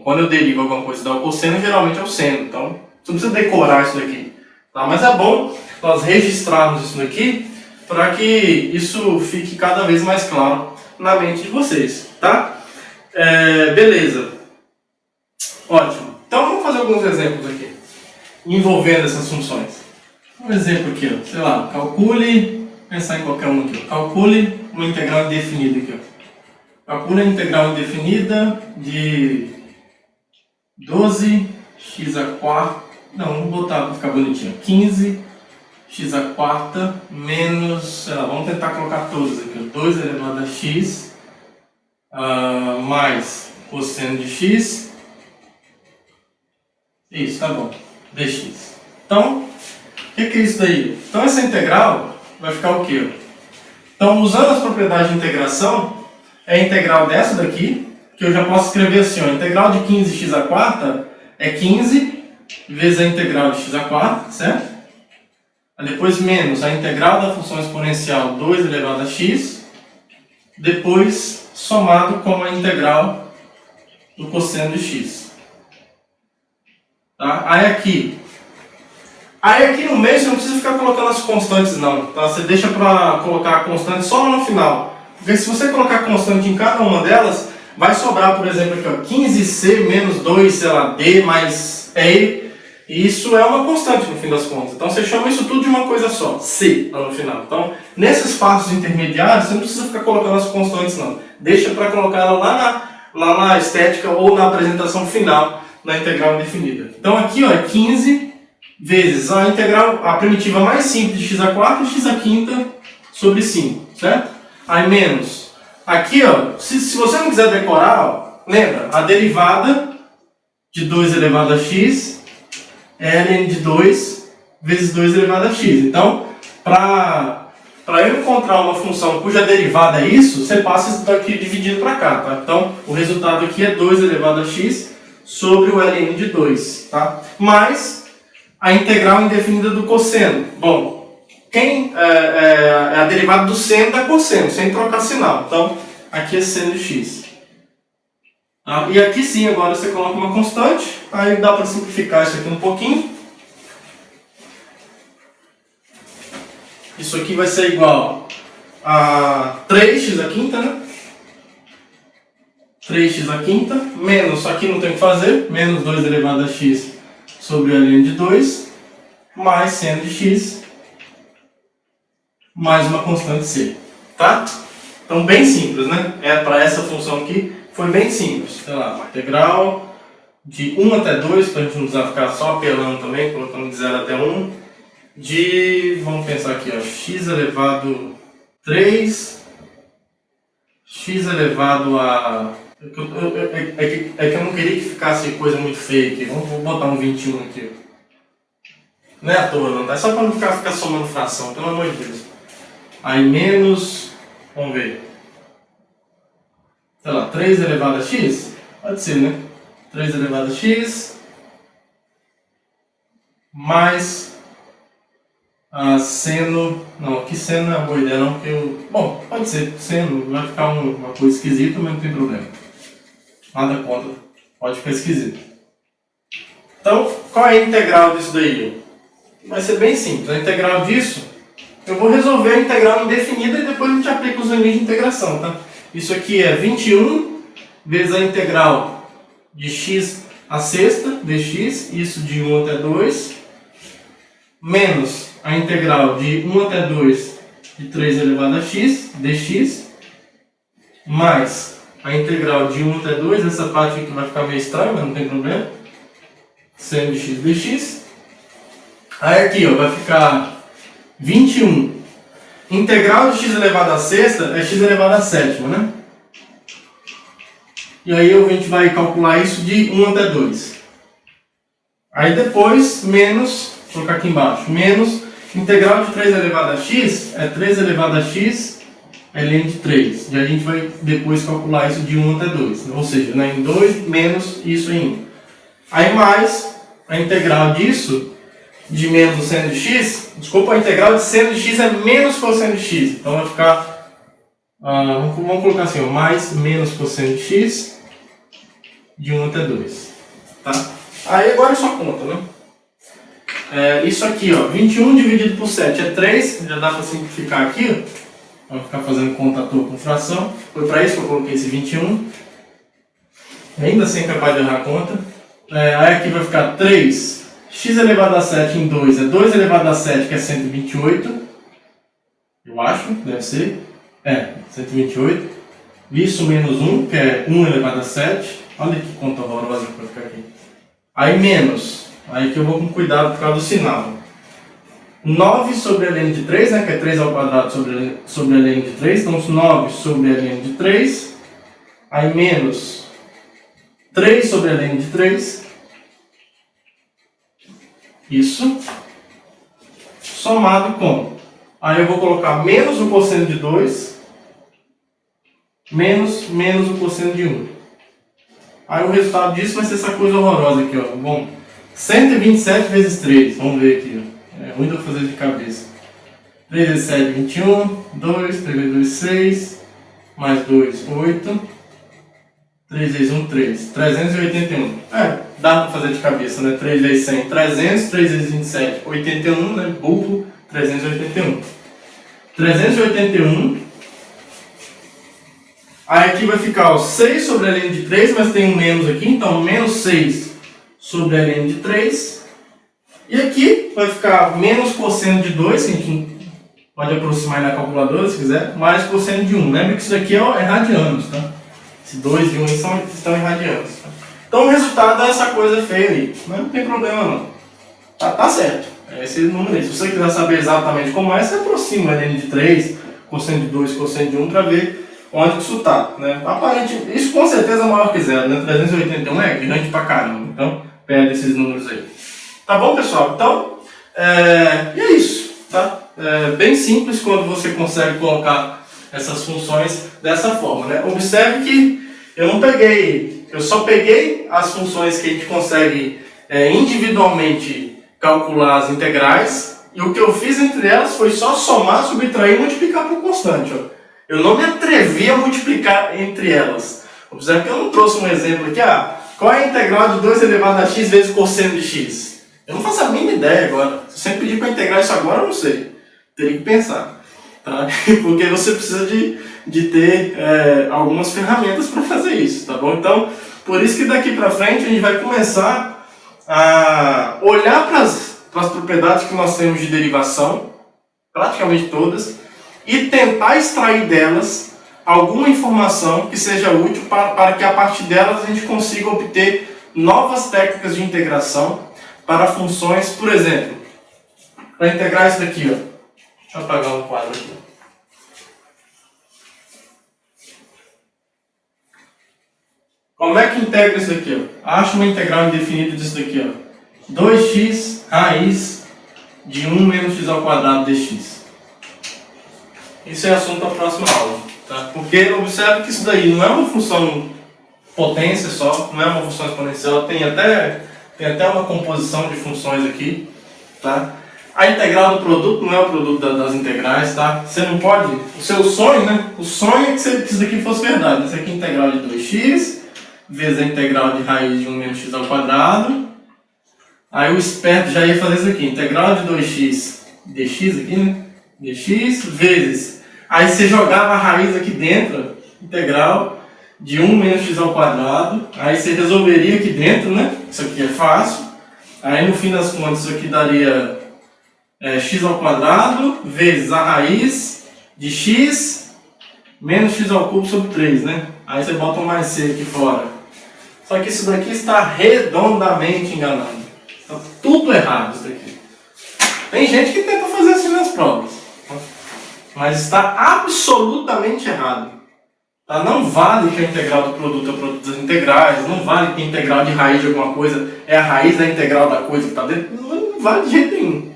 Quando eu derivo alguma coisa dá o cosseno, geralmente é o seno, então você não precisa decorar isso daqui, tá? Mas é bom nós registrarmos isso daqui para que isso fique cada vez mais claro na mente de vocês, tá? Beleza. Ótimo. Então vamos fazer alguns exemplos aqui envolvendo essas funções. Um exemplo aqui, ó, sei lá, calcule, pensar em qualquer um aqui, ó, calcule uma integral indefinida aqui, ó. Calcule a integral indefinida de 12x², não, vou botar para ficar bonitinho, 15x² menos, sei lá, vamos tentar colocar todas aqui, ó, 2 elevado a x mais cosseno de x, isso, tá bom, dx. Então, o que é isso daí? Então essa integral vai ficar o quê? Então, usando as propriedades de integração, é a integral dessa daqui, que eu já posso escrever assim, ó, a integral de 15x² é 15 vezes a integral de x², certo? Depois menos a integral da função exponencial 2 elevado a x, depois somado com a integral do cosseno de x. Tá? Aí aqui no meio você não precisa ficar colocando as constantes não, tá? Você deixa para colocar a constante só no final. Porque se você colocar constante em cada uma delas, vai sobrar, por exemplo, aqui, ó, 15c menos 2, sei lá, d mais e. E isso é uma constante no fim das contas. Então você chama isso tudo de uma coisa só, c, lá no final. Então, nesses passos intermediários, você não precisa ficar colocando as constantes não. Deixa para colocar ela lá na estética ou na apresentação final da integral indefinida. Então aqui, ó, é 15 vezes a integral, a primitiva mais simples de x² e x² sobre 5, certo? Aí menos. Aqui, ó, se você não quiser decorar, ó, lembra, a derivada de 2 elevado a x é ln de 2 vezes 2 elevado a x. Então, para eu encontrar uma função cuja derivada é isso, você passa isso daqui dividido para cá, tá? Então, o resultado aqui é 2 elevado a x sobre o ln de 2, tá? Mais a integral indefinida do cosseno. Bom, é a derivada do seno da cosseno, sem trocar sinal. Então, aqui é seno de x. Tá? E aqui sim, agora você coloca uma constante, aí dá para simplificar isso aqui um pouquinho. Isso aqui vai ser igual a 3x², né? 3x², menos, aqui não tem o que fazer, menos 2 elevado a x sobre o ln de 2, mais seno de x mais uma constante C, tá? Então, bem simples, né? Para essa função aqui, foi bem simples. Sei lá, uma integral de 1 até 2, para a gente não precisar ficar só apelando também, colocando de 0 até 1, vamos pensar aqui, ó, x elevado 3, x elevado a... É que eu não queria que ficasse coisa muito feia aqui, vou botar um 21 aqui. Não é à toa não, tá? É só para não ficar somando fração, pelo amor de Deus. Aí menos, vamos ver, sei lá, 3 elevado a x? Pode ser, né? 3 elevado a x mais seno... Não, aqui seno não é uma boa ideia não, porque eu... Bom, pode ser, seno vai ficar uma coisa esquisita, mas não tem problema. Nada contra, pode ficar esquisito. Então, qual é a integral disso daí? Vai ser bem simples, a integral disso, eu vou resolver a integral indefinida e depois a gente aplica os limites de integração, tá? Isso aqui é 21 vezes a integral de x à sexta dx, isso de 1 até 2, menos a integral de 1 até 2 de 3 elevado a x dx, mais a integral de 1 até 2, essa parte aqui vai ficar meio estranha, mas não tem problema, seno de x dx. Aí aqui ó, vai ficar 21. Integral de x elevado a sexta é x elevado a sétima, né? E aí a gente vai calcular isso de 1 até 2. Aí depois, menos, vou colocar aqui embaixo, menos integral de 3 elevado a x é 3 elevado a x ln de 3. E a gente vai depois calcular isso de 1 até 2. Ou seja, né, em 2 menos isso em 1. Aí mais a integral disso, de menos o seno de x, desculpa, a integral de seno de x é menos cosseno de x. Então vai ficar, vamos colocar assim, ó, mais menos cosseno de x de 1 até 2. Tá? Aí agora é só conta, né? Isso aqui, ó, 21 dividido por 7 é 3, já dá para simplificar aqui, ó. Vamos ficar fazendo conta à toa com fração. Foi para isso que eu coloquei esse 21. Ainda assim é capaz de errar a conta. Aí aqui vai ficar 3. X elevado a 7 em 2 é 2 elevado a 7, que é 128. Eu acho, deve ser. 128. Isso menos 1, que é 1 elevado a 7. Olha que conta horrorosa que vai ficar aqui. Aí menos. Aí que eu vou com cuidado por causa do sinal. 9 sobre ln de 3, né, que é 3 ao quadrado sobre ln de 3. Então 9 sobre ln de 3. Aí menos 3 sobre ln de 3. Isso. Somado com... Aí eu vou colocar menos o cosseno de 2. Menos o cosseno de 1. Aí o resultado disso vai ser essa coisa horrorosa aqui, ó. Bom, 127 vezes 3. Vamos ver aqui, ó. É ruim de eu fazer de cabeça. 3 vezes 7, 21. 2, 3 vezes 2, 6. Mais 2, 8. 3 vezes 1, 3. 381. Dá pra fazer de cabeça, né? 3 vezes 100, 300. 3 vezes 27, 81, né? Burro, 381. 381. Aí aqui vai ficar ó, 6 sobre ln de 3, mas tem um menos aqui, então menos 6 sobre ln de 3. E aqui vai ficar menos cosseno de 2, que a gente pode aproximar na calculadora se quiser, mais cosseno de 1. Lembra que isso daqui é radianos, tá? Esse 2 e 1 estão em radianos. Tá? Então o resultado é essa coisa feia aí, mas não tem problema não. Tá certo, é esse número aí. Se você quiser saber exatamente como é, você aproxima ln de 3, cosseno de 2, cosseno de 1 para ver onde que isso está, né? Aparentemente, isso com certeza é maior que zero, né? 381 é grande pra caramba, então perde esses números aí. Tá bom, pessoal? Então, e é isso, tá? Bem simples quando você consegue colocar essas funções dessa forma, né? Observe que eu só peguei as funções que a gente consegue individualmente calcular as integrais, e o que eu fiz entre elas foi só somar, subtrair e multiplicar por constante, ó. Eu não me atrevi a multiplicar entre elas. Observe que eu não trouxe um exemplo aqui. Qual é a integral de 2 elevado a x vezes cosseno de x? Eu não faço a mínima ideia agora. Se você me pedir para integrar isso agora, eu não sei. Teria que pensar. Tá? Porque você precisa de ter algumas ferramentas para fazer isso. Tá bom? Então, por isso que daqui para frente a gente vai começar a olhar para as propriedades que nós temos de derivação, praticamente todas, e tentar extrair delas alguma informação que seja útil para que a partir delas a gente consiga obter novas técnicas de integração para funções, por exemplo, para integrar isso daqui, ó. Deixa eu apagar um quadro aqui. Como é que integra isso daqui, ó? Acha uma integral indefinida disso daqui, ó. 2x raiz de 1 menos x ao quadrado dx. Isso é assunto da próxima aula, tá? Porque observe que isso daí não é uma função potência só, não é uma função exponencial, tem até uma composição de funções aqui, tá? A integral do produto não é o produto das integrais, tá? Você não pode... O seu sonho, né? O sonho é que isso daqui fosse verdade. Isso aqui é integral de 2x vezes a integral de raiz de 1 menos x ao quadrado. Aí o esperto já ia fazer isso aqui. Integral de 2x dx aqui, né? Dx vezes... Aí você jogava a raiz aqui dentro, integral de 1 menos x ao quadrado. Aí você resolveria aqui dentro, né? Isso aqui é fácil. Aí no fim das contas isso aqui daria x ao quadrado vezes a raiz de x menos x ao cubo sobre 3, né? Aí você bota um mais c aqui fora. Só que isso daqui está redondamente enganado. Está tudo errado isso daqui. Tem gente que tenta fazer assim nas provas, mas está absolutamente errado. Tá? Não vale que a integral do produto é o produto das integrais, não vale que a integral de raiz de alguma coisa é a raiz da integral da coisa que está dentro. Não vale de jeito nenhum.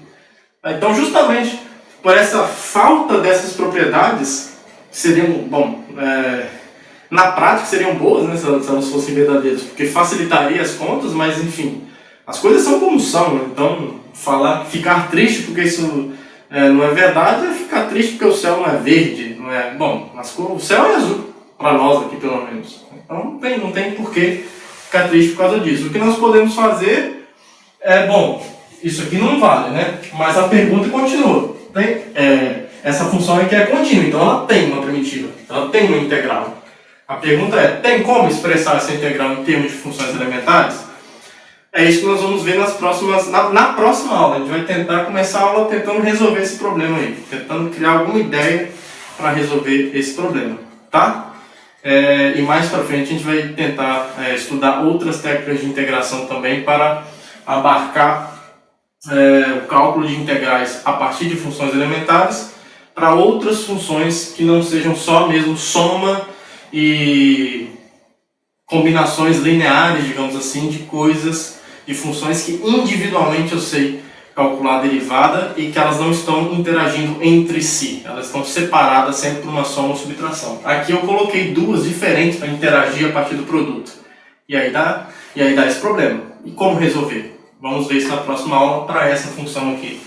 Então, justamente por essa falta dessas propriedades, que seriam, bom, na prática seriam boas, né, se elas fossem verdadeiras, porque facilitaria as contas, mas enfim, as coisas são como são, né? Então ficar triste porque isso não é verdade é ficar triste porque o céu não é verde, não é, bom, o céu é azul, para nós aqui pelo menos, então não tem por que ficar triste por causa disso. O que nós podemos fazer bom, isso aqui não vale, né? Mas a pergunta continua. Essa função aqui é contínua, então ela tem uma primitiva, ela tem uma integral. A pergunta é, tem como expressar essa integral em termos de funções elementares? É isso que nós vamos ver na próxima aula. A gente vai tentar começar a aula tentando resolver esse problema aí, tentando criar alguma ideia para resolver esse problema, tá? E mais para frente a gente vai tentar estudar outras técnicas de integração também para abarcar o cálculo de integrais a partir de funções elementares para outras funções que não sejam só mesmo soma e combinações lineares, digamos assim, de coisas, de funções que individualmente eu sei calcular a derivada e que elas não estão interagindo entre si, elas estão separadas sempre por uma soma ou subtração. Aqui eu coloquei duas diferentes para interagir a partir do produto, e aí dá esse problema. E como resolver? Vamos ver isso na próxima aula para essa função aqui,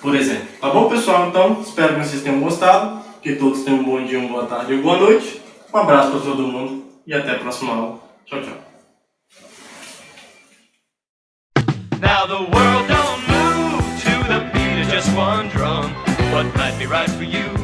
por exemplo. Tá bom, pessoal? Então, espero que vocês tenham gostado, que todos tenham um bom dia, uma boa tarde e uma boa noite. Um abraço para todo mundo e até a próxima aula. Tchau, tchau. Now the world don't move to the beat of just one drum. What might be right for you